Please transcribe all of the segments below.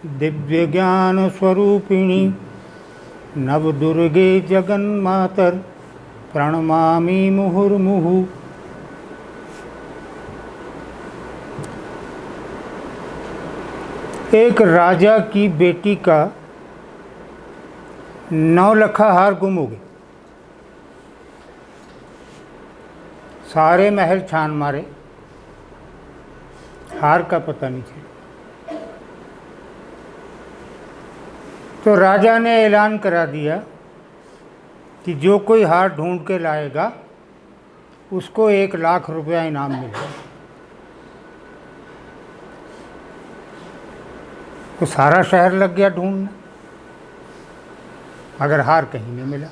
दिव्य ज्ञान स्वरूपिणी नवदुर्गे जगन्मातर प्रणमामि मुहुर्मुहु। एक राजा की बेटी का 9 लखा हार गुम हो गया। सारे महल छान मारे, हार का पता नहीं चला। तो राजा ने ऐलान करा दिया कि जो कोई हार ढूंढ के लाएगा उसको 1 लाख रुपया इनाम मिलेगा। तो सारा शहर लग गया ढूंढने, मगर हार कहीं नहीं मिला।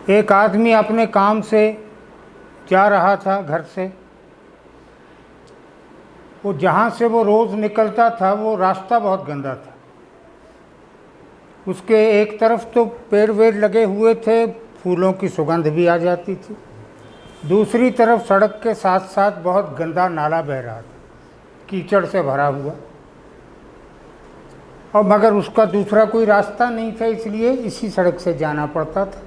एक आदमी अपने काम से जा रहा था घर से। वो जहाँ से वो रोज़ निकलता था वो रास्ता बहुत गंदा था। उसके एक तरफ तो पेड़ वेड़ लगे हुए थे, फूलों की सुगंध भी आ जाती थी। दूसरी तरफ सड़क के साथ साथ बहुत गंदा नाला बह रहा था, कीचड़ से भरा हुआ। और मगर उसका दूसरा कोई रास्ता नहीं था, इसलिए इसी सड़क से जाना पड़ता था।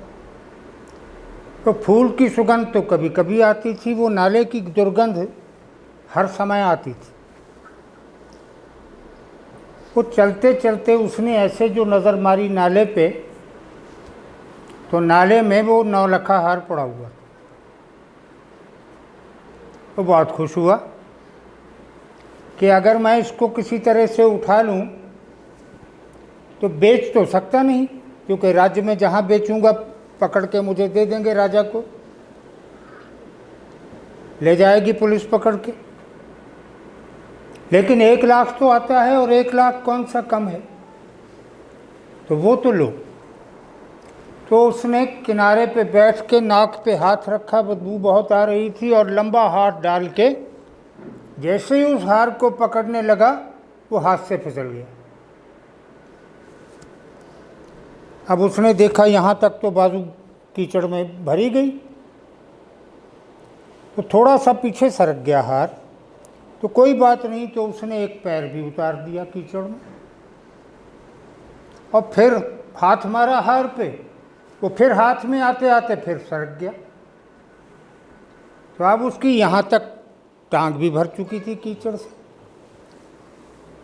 तो फूल की सुगंध तो कभी कभी आती थी, वो नाले की दुर्गंध हर समय आती थी। वो चलते चलते उसने ऐसे जो नज़र मारी नाले पे, तो नाले में वो 9 लखा हार पड़ा हुआ। तो बहुत खुश हुआ कि अगर मैं इसको किसी तरह से उठा लूँ तो बेच तो सकता नहीं, क्योंकि राज्य में जहाँ बेचूंगा पकड़ के मुझे दे देंगे, राजा को ले जाएगी पुलिस पकड़ के। लेकिन 1 लाख तो आता है, और 1 लाख कौन सा कम है, तो वो तो लो। तो उसने किनारे पे बैठ के नाक पे हाथ रखा, बदबू बहुत आ रही थी, और लंबा हाथ डाल के जैसे ही उस हार को पकड़ने लगा वो हाथ से फिसल गया। अब उसने देखा यहाँ तक तो बाजू कीचड़ में भरी गई, तो थोड़ा सा पीछे सरक गया हार। तो कोई बात नहीं, तो उसने एक पैर भी उतार दिया कीचड़ में, और फिर हाथ मारा हार पे। वो फिर हाथ में आते आते फिर सरक गया। तो अब उसकी यहाँ तक टांग भी भर चुकी थी कीचड़ से।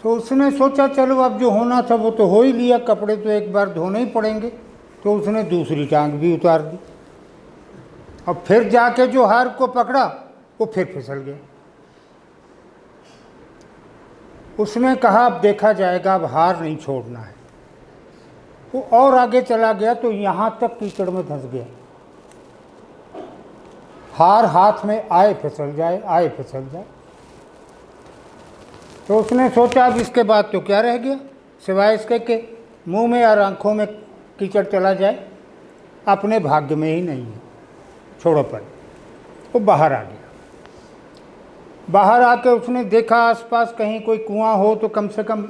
तो उसने सोचा चलो अब जो होना था वो तो हो ही लिया, कपड़े तो एक बार धोने ही पड़ेंगे। तो उसने दूसरी टांग भी उतार दी, और फिर जाके जो हार को पकड़ा वो फिर फिसल गया। उसने कहा अब देखा जाएगा, अब हार नहीं छोड़ना है। वो और आगे चला गया तो यहाँ तक कीचड़ में धंस गया। हार हाथ में आए फिसल जाए, आए फिसल जाए। तो उसने सोचा अब इसके बाद तो क्या रह गया, सिवाय इसके कि मुंह में और आंखों में कीचड़ चला जाए। अपने भाग्य में ही नहीं है, छोड़ो पर। वो बाहर आ गया। बाहर आके उसने देखा आसपास कहीं कोई कुआं हो तो कम से कम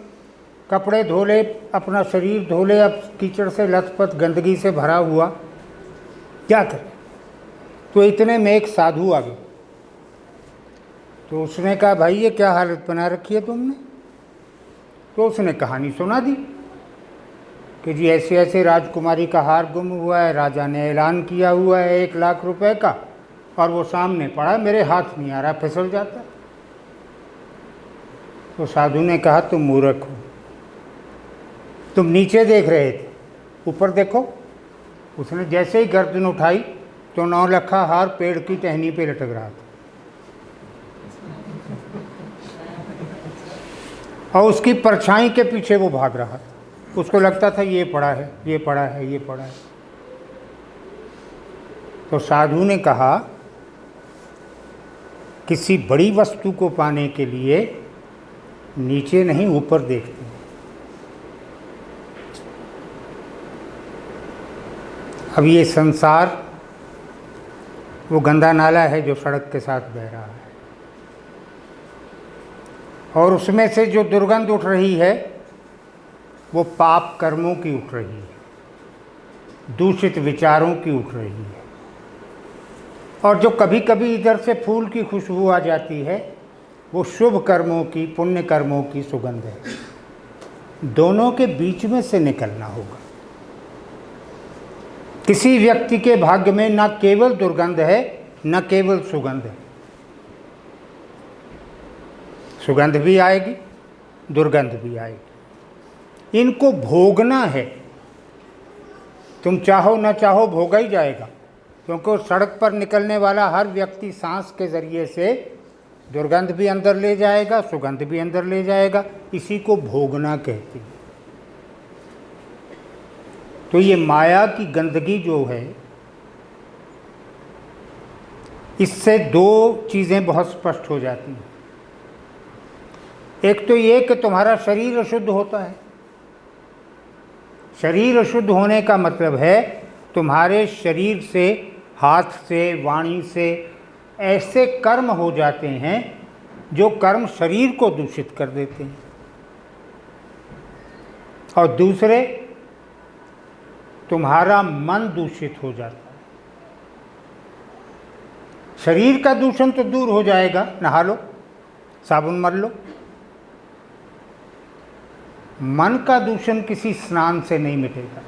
कपड़े धो ले, अपना शरीर धो ले। अब कीचड़ से लथपथ गंदगी से भरा हुआ, क्या करे। तो इतने में एक साधु आ गए। तो उसने कहा भाई ये क्या हालत बना रखी है तुमने। तो उसने कहानी सुना दी कि जी ऐसे ऐसे राजकुमारी का हार गुम हुआ है, राजा ने ऐलान किया हुआ है 1 लाख रुपए का, और वो सामने पड़ा, मेरे हाथ नहीं आ रहा, फिसल जाता। तो साधु ने कहा तुम मूर्ख हो, तुम नीचे देख रहे थे, ऊपर देखो। उसने जैसे ही गर्दन उठाई तो 9 लखा हार पेड़ की टहनी पे लटक रहा था, और उसकी परछाई के पीछे वो भाग रहा था। उसको लगता था ये पड़ा है, ये पड़ा है, ये पड़ा है। तो साधु ने कहा किसी बड़ी वस्तु को पाने के लिए नीचे नहीं ऊपर देखते। अब ये संसार वो गंदा नाला है जो सड़क के साथ बह रहा है, और उसमें से जो दुर्गंध उठ रही है वो पाप कर्मों की उठ रही है, दूषित विचारों की उठ रही है। और जो कभी कभी इधर से फूल की खुशबू आ जाती है वो शुभ कर्मों की, पुण्य कर्मों की सुगंध है। दोनों के बीच में से निकलना होगा। किसी व्यक्ति के भाग्य में न केवल दुर्गंध है, न केवल सुगंध है। सुगंध भी आएगी, दुर्गंध भी आएगी। इनको भोगना है। तुम चाहो न चाहो भोगा ही जाएगा, क्योंकि सड़क पर निकलने वाला हर व्यक्ति सांस के जरिए से दुर्गंध भी अंदर ले जाएगा, सुगंध भी अंदर ले जाएगा। इसी को भोगना कहते हैं। तो ये माया की गंदगी जो है, इससे दो चीज़ें बहुत स्पष्ट हो जाती हैं। एक तो ये कि तुम्हारा शरीर अशुद्ध होता है। शरीर अशुद्ध होने का मतलब है तुम्हारे शरीर से, हाथ से, वाणी से ऐसे कर्म हो जाते हैं जो कर्म शरीर को दूषित कर देते हैं। और दूसरे, तुम्हारा मन दूषित हो जाता है। शरीर का दूषण तो दूर हो जाएगा, नहा लो, साबुन मल लो। मन का दूषण किसी स्नान से नहीं मिटेगा।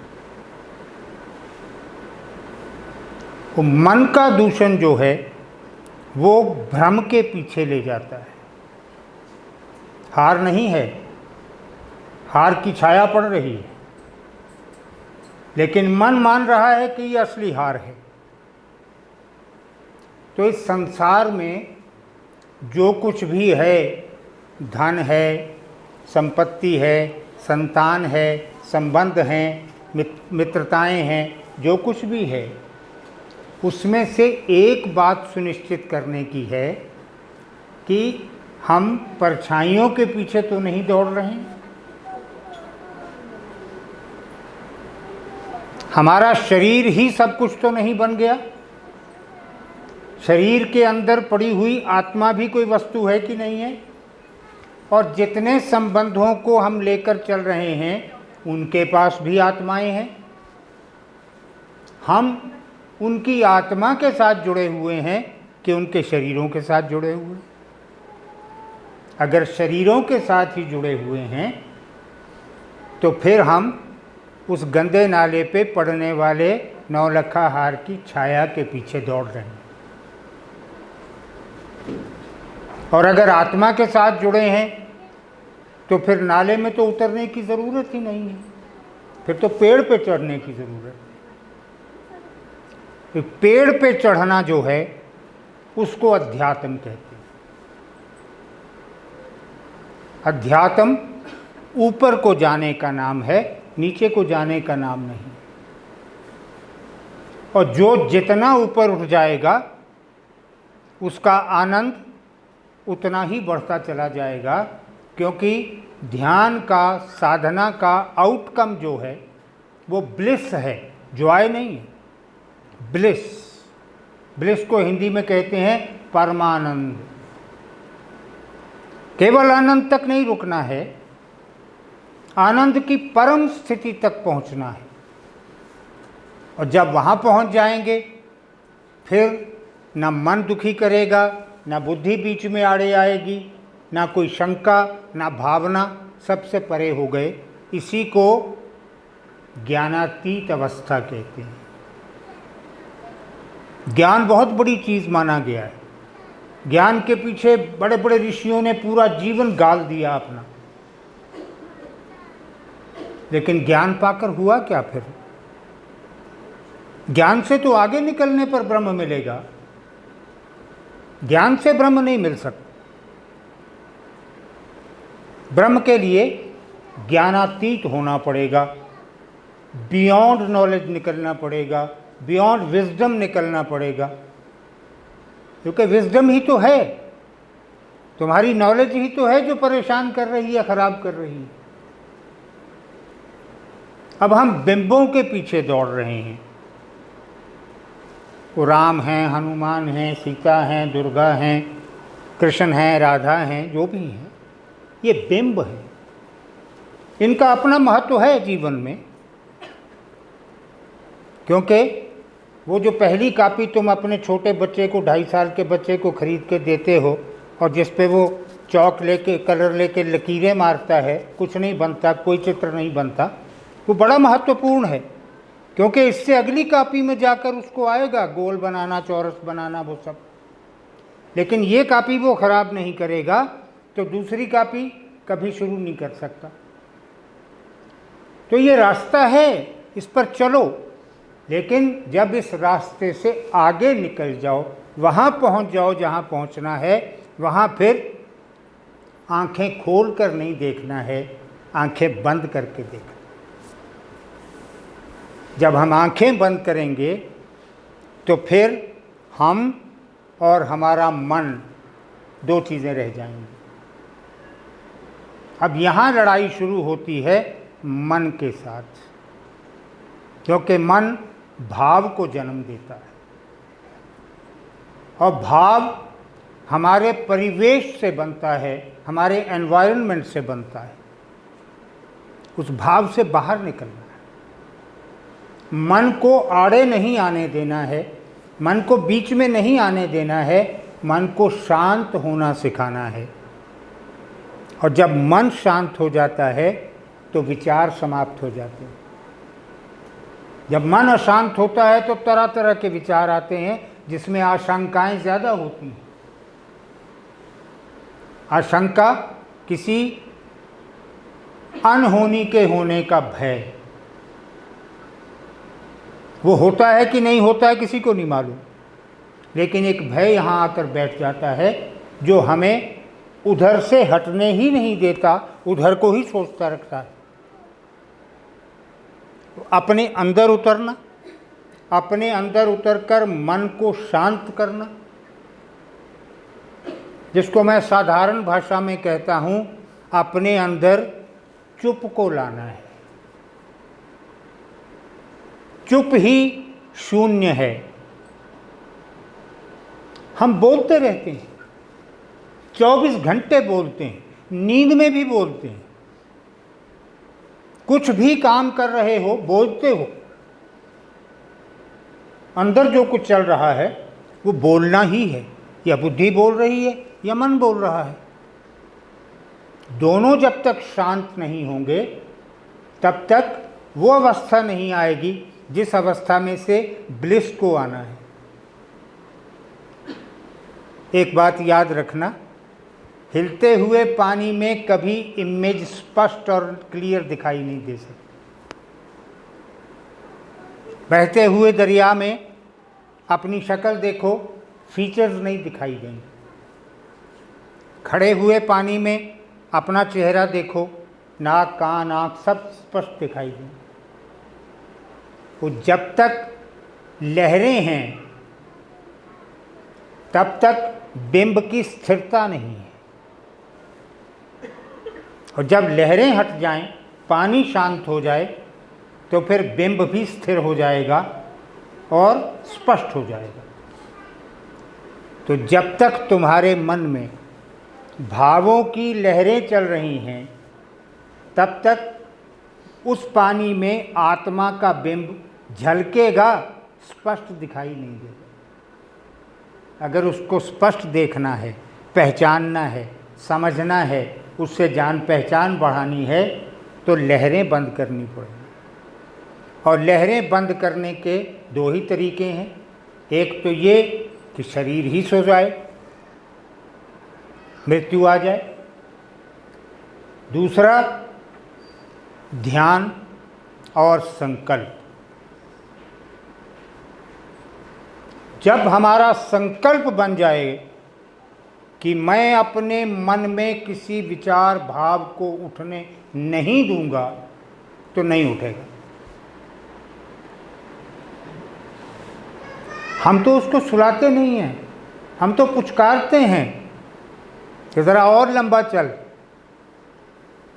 वो मन का दूषण जो है वो भ्रम के पीछे ले जाता है। हार नहीं है, हार की छाया पड़ रही है, लेकिन मन मान रहा है कि ये असली हार है। तो इस संसार में जो कुछ भी है, धन है, संपत्ति है, संतान है, संबंध हैं, मित्रताएं हैं, जो कुछ भी है, उसमें से एक बात सुनिश्चित करने की है कि हम परछाइयों के पीछे तो नहीं दौड़ रहे हैं। हमारा शरीर ही सब कुछ तो नहीं बन गया। शरीर के अंदर पड़ी हुई आत्मा भी कोई वस्तु है कि नहीं है। और जितने संबंधों को हम लेकर चल रहे हैं उनके पास भी आत्माएं हैं। हम उनकी आत्मा के साथ जुड़े हुए हैं कि उनके शरीरों के साथ जुड़े हुए हैं। अगर शरीरों के साथ ही जुड़े हुए हैं तो फिर हम उस गंदे नाले पे पड़ने वाले नौलखा हार की छाया के पीछे दौड़ रहे हैं। और अगर आत्मा के साथ जुड़े हैं तो फिर नाले में तो उतरने की ज़रूरत ही नहीं है, फिर तो पेड़ पे चढ़ने की ज़रूरत है। पेड़ पे चढ़ना जो है उसको अध्यात्म कहते हैं। अध्यात्म ऊपर को जाने का नाम है, नीचे को जाने का नाम नहीं। और जो जितना ऊपर उठ जाएगा उसका आनंद उतना ही बढ़ता चला जाएगा, क्योंकि ध्यान का, साधना का आउटकम जो है वो ब्लिस है, जॉय नहीं है, ब्लिस। ब्लिस को हिंदी में कहते हैं परमानंद। केवल आनंद तक नहीं रुकना है, आनंद की परम स्थिति तक पहुंचना है। और जब वहां पहुंच जाएंगे फिर ना मन दुखी करेगा, ना बुद्धि बीच में आड़े आएगी, ना कोई शंका, ना भावना, सबसे परे हो गए। इसी को ज्ञानातीत अवस्था कहते हैं। ज्ञान बहुत बड़ी चीज़ माना गया है। ज्ञान के पीछे बड़े बड़े ऋषियों ने पूरा जीवन गाल दिया अपना, लेकिन ज्ञान पाकर हुआ क्या फिर? ज्ञान से तो आगे निकलने पर ब्रह्म मिलेगा, ज्ञान से ब्रह्म नहीं मिल सकता। ब्रह्म के लिए ज्ञानातीत होना पड़ेगा, बियॉन्ड नॉलेज निकलना पड़ेगा, बियॉन्ड विजडम निकलना पड़ेगा। क्योंकि विजडम ही तो है, तुम्हारी नॉलेज ही तो है जो परेशान कर रही है, खराब कर रही है। अब हम बिंबों के पीछे दौड़ रहे हैं। वो राम हैं, हनुमान हैं, सीता हैं, दुर्गा हैं, कृष्ण हैं, राधा हैं, जो भी हैं, ये बिंब है। इनका अपना महत्व है जीवन में, क्योंकि वो जो पहली कॉपी तुम अपने छोटे बच्चे को, 2.5 साल के बच्चे को खरीद के देते हो और जिस पे वो चौक लेके, कलर लेके लकीरें मारता है, कुछ नहीं बनता, कोई चित्र नहीं बनता, वो बड़ा महत्वपूर्ण है, क्योंकि इससे अगली कॉपी में जाकर उसको आएगा गोल बनाना, चौरस बनाना, वो सब। लेकिन ये कॉपी वो ख़राब नहीं करेगा तो दूसरी कॉपी कभी शुरू नहीं कर सकता। तो ये रास्ता है, इस पर चलो, लेकिन जब इस रास्ते से आगे निकल जाओ, वहाँ पहुँच जाओ जहाँ पहुँचना है, वहाँ फिर आंखें खोल कर नहीं देखना है, आंखें बंद करके देखना। जब हम आंखें बंद करेंगे तो फिर हम और हमारा मन दो चीज़ें रह जाएंगी। अब यहाँ लड़ाई शुरू होती है मन के साथ, क्योंकि मन भाव को जन्म देता है और भाव हमारे परिवेश से बनता है, हमारे एनवायरनमेंट से बनता है। उस भाव से बाहर निकलना है, मन को आड़े नहीं आने देना है, मन को बीच में नहीं आने देना है, मन को शांत होना सिखाना है। और जब मन शांत हो जाता है तो विचार समाप्त हो जाते हैं। जब मन अशांत होता है तो तरह तरह के विचार आते हैं, जिसमें आशंकाएं ज़्यादा होती हैं। आशंका किसी अनहोनी के होने का भय, वो होता है कि नहीं होता है किसी को नहीं मालूम, लेकिन एक भय यहाँ आकर बैठ जाता है जो हमें उधर से हटने ही नहीं देता, उधर को ही सोचता रखता है। तो अपने अंदर उतरना, अपने अंदर उतरकर मन को शांत करना, जिसको मैं साधारण भाषा में कहता हूँ, अपने अंदर चुप को लाना है। चुप ही शून्य है। हम बोलते रहते हैं, 24 घंटे बोलते हैं, नींद में भी बोलते हैं, कुछ भी काम कर रहे हो बोलते हो। अंदर जो कुछ चल रहा है वो बोलना ही है, या बुद्धि बोल रही है या मन बोल रहा है। दोनों जब तक शांत नहीं होंगे तब तक वो अवस्था नहीं आएगी जिस अवस्था में से ब्लिस को आना है। एक बात याद रखना, हिलते हुए पानी में कभी इमेज स्पष्ट और क्लियर दिखाई नहीं दे सकती। बहते हुए दरिया में अपनी शक्ल देखो, फीचर्स नहीं दिखाई देंगे। खड़े हुए पानी में अपना चेहरा देखो, नाक, कान, आँख सब स्पष्ट दिखाई देंगे। वो जब तक लहरें हैं तब तक बिंब की स्थिरता नहीं है, और जब लहरें हट जाएं, पानी शांत हो जाए, तो फिर बिंब भी स्थिर हो जाएगा और स्पष्ट हो जाएगा। तो जब तक तुम्हारे मन में भावों की लहरें चल रही हैं, तब तक उस पानी में आत्मा का बिंब झलकेगा, स्पष्ट दिखाई नहीं देगा। अगर उसको स्पष्ट देखना है, पहचानना है, समझना है, उससे जान पहचान बढ़ानी है, तो लहरें बंद करनी पड़ेगी। और लहरें बंद करने के दो ही तरीके हैं। एक तो ये कि शरीर ही सो जाए, मृत्यु आ जाए। दूसरा ध्यान और संकल्प। जब हमारा संकल्प बन जाए कि मैं अपने मन में किसी विचार भाव को उठने नहीं दूंगा, तो नहीं उठेगा। हम तो उसको सुलाते नहीं हैं, हम तो पुचकारते हैं कि ज़रा और लंबा चल।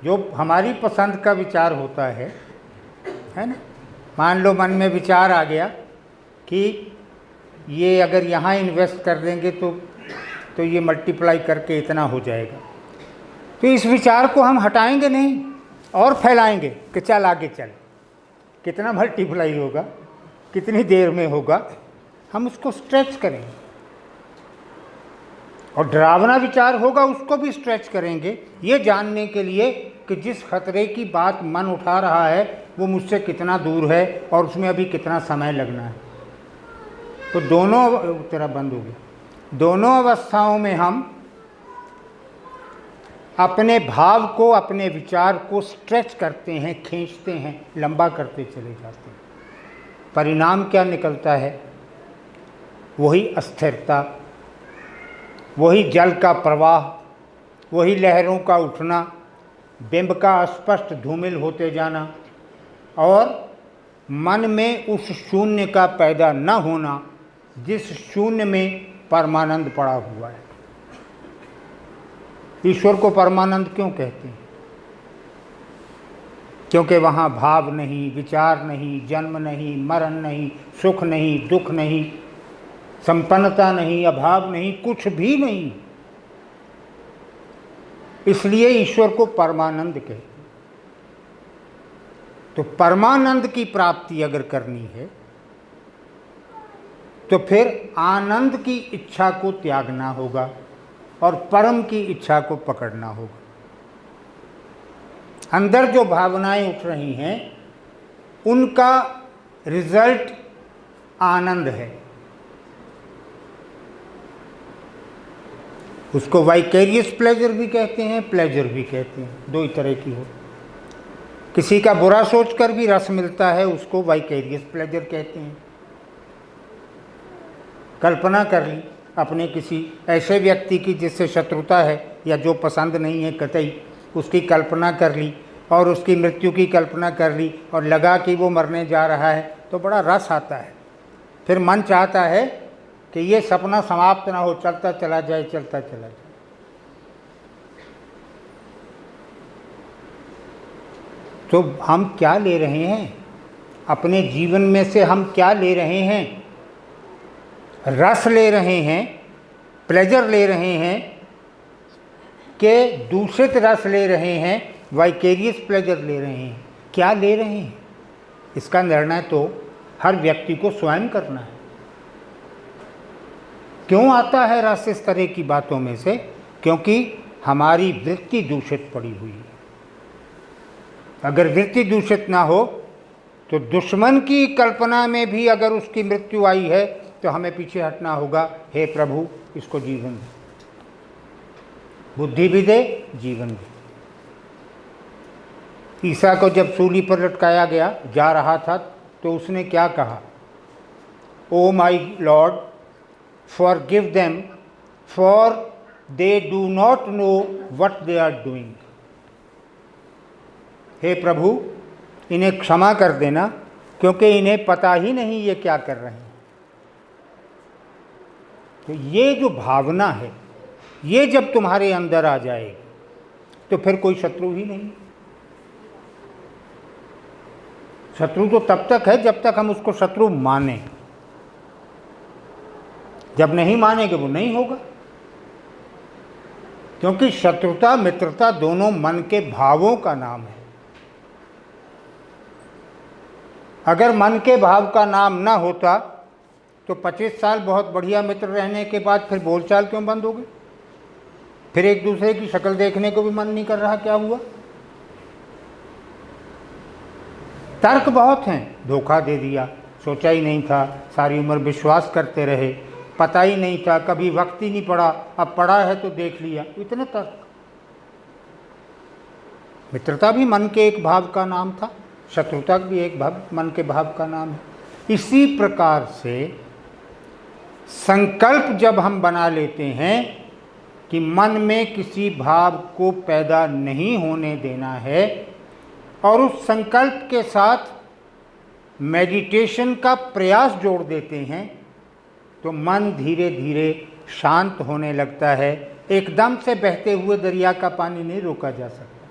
जो हमारी पसंद का विचार होता है ना, मान लो मन में विचार आ गया कि ये अगर यहाँ इन्वेस्ट कर देंगे तो ये मल्टीप्लाई करके इतना हो जाएगा, तो इस विचार को हम हटाएंगे नहीं और फैलाएंगे कि चल आगे चल, कितना मल्टीप्लाई होगा, कितनी देर में होगा, हम उसको स्ट्रेच करेंगे। और डरावना विचार होगा उसको भी स्ट्रेच करेंगे, ये जानने के लिए कि जिस खतरे की बात मन उठा रहा है वो मुझसे कितना दूर है और उसमें अभी कितना समय लगना है। तो दोनों, तेरा बंद हो गया, दोनों अवस्थाओं में हम अपने भाव को, अपने विचार को स्ट्रेच करते हैं, खींचते हैं, लंबा करते चले जाते हैं। परिणाम क्या निकलता है? वही अस्थिरता, वही जल का प्रवाह, वही लहरों का उठना, बिंब का अस्पष्ट धूमिल होते जाना और मन में उस शून्य का पैदा न होना जिस शून्य में परमानंद पड़ा हुआ है। ईश्वर को परमानंद क्यों कहते हैं? क्योंकि वहाँ भाव नहीं, विचार नहीं, जन्म नहीं, मरण नहीं, सुख नहीं, दुख नहीं, संपन्नता नहीं, अभाव नहीं, कुछ भी नहीं। इसलिए ईश्वर को परमानंद कहते हैं। तो परमानंद की प्राप्ति अगर करनी है तो फिर आनंद की इच्छा को त्यागना होगा और परम की इच्छा को पकड़ना होगा। अंदर जो भावनाएं उठ रही हैं उनका रिजल्ट आनंद है। उसको वाइकेरियस प्लेजर भी कहते हैं, प्लेजर भी कहते हैं, दो ही तरह की हो। किसी का बुरा सोचकर भी रस मिलता है, उसको वाइकेरियस प्लेजर कहते हैं। कल्पना कर ली अपने किसी ऐसे व्यक्ति की जिससे शत्रुता है या जो पसंद नहीं है कतई, उसकी कल्पना कर ली और उसकी मृत्यु की कल्पना कर ली और लगा कि वो मरने जा रहा है तो बड़ा रस आता है। फिर मन चाहता है कि ये सपना समाप्त ना हो, चलता चला जाए, चलता चला जाए। तो हम क्या ले रहे हैं अपने जीवन में से? हम क्या ले रहे हैं? रस ले रहे हैं, प्लेजर ले रहे हैं कि दूषित रस ले रहे हैं, वाइकेरियस प्लेजर ले रहे हैं? क्या ले रहे हैं? इसका निर्णय तो हर व्यक्ति को स्वयं करना है। क्यों आता है रस इस तरह की बातों में से? क्योंकि हमारी वृत्ति दूषित पड़ी हुई है। अगर वृत्ति दूषित ना हो तो दुश्मन की कल्पना में भी अगर उसकी मृत्यु आई है तो हमें पीछे हटना होगा। हे प्रभु, इसको जीवन दे, बुद्धि भी दे, जीवन दे। ईसा को जब सूली पर लटकाया गया, जा रहा था, तो उसने क्या कहा? Oh my lord, forgive them for they do not know what they are doing. हे प्रभु, इन्हें क्षमा कर देना क्योंकि इन्हें पता ही नहीं ये क्या कर रहे हैं। तो ये जो भावना है, ये जब तुम्हारे अंदर आ जाएगी तो फिर कोई शत्रु ही नहीं। शत्रु तो तब तक है जब तक हम उसको शत्रु माने। जब नहीं मानेंगे वो नहीं होगा, क्योंकि शत्रुता मित्रता दोनों मन के भावों का नाम है। अगर मन के भाव का नाम ना होता तो 25 साल बहुत बढ़िया मित्र रहने के बाद फिर बोलचाल क्यों बंद हो गई? फिर एक दूसरे की शक्ल देखने को भी मन नहीं कर रहा। क्या हुआ? तर्क बहुत हैं। धोखा दे दिया, सोचा ही नहीं था, सारी उम्र विश्वास करते रहे, पता ही नहीं था, कभी वक्त ही नहीं पड़ा, अब पड़ा है तो देख लिया, इतने तर्क। मित्रता भी मन के एक भाव का नाम था, शत्रुता भी एक मन के भाव का नाम है। इसी प्रकार से संकल्प जब हम बना लेते हैं कि मन में किसी भाव को पैदा नहीं होने देना है और उस संकल्प के साथ मेडिटेशन का प्रयास जोड़ देते हैं, तो मन धीरे धीरे शांत होने लगता है। एकदम से बहते हुए दरिया का पानी नहीं रोका जा सकता,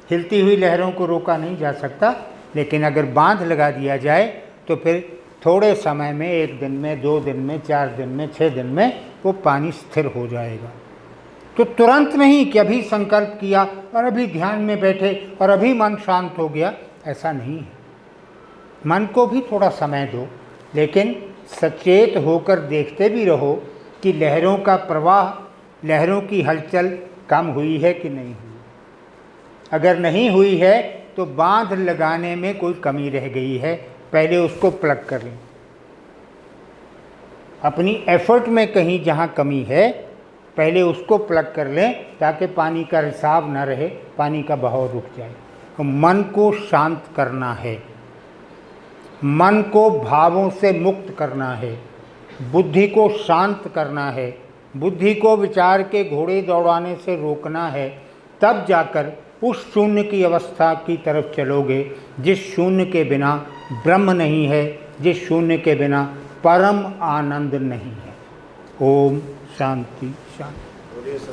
हिलती हुई लहरों को रोका नहीं जा सकता, लेकिन अगर बांध लगा दिया जाए तो फिर थोड़े समय में, 1 दिन में, 2 दिन में, 4 दिन में, 6 दिन में वो पानी स्थिर हो जाएगा। तो तुरंत नहीं कि अभी संकल्प किया और अभी ध्यान में बैठे और अभी मन शांत हो गया, ऐसा नहीं है। मन को भी थोड़ा समय दो, लेकिन सचेत होकर देखते भी रहो कि लहरों का प्रवाह लहरों की हलचल कम हुई है कि नहीं हुई। अगर नहीं हुई है तो बांध लगाने में कोई कमी रह गई है, पहले उसको प्लग कर लें। अपनी एफर्ट में कहीं जहाँ कमी है पहले उसको प्लग कर लें, ताकि पानी का रिसाव न रहे, पानी का बहाव रुक जाए। तो मन को शांत करना है, मन को भावों से मुक्त करना है, बुद्धि को शांत करना है, बुद्धि को विचार के घोड़े दौड़ाने से रोकना है। तब जाकर उस शून्य की अवस्था की तरफ चलोगे जिस शून्य के बिना ब्रह्म नहीं है, जिस शून्य के बिना परम आनंद नहीं है। ओम शांति शांति।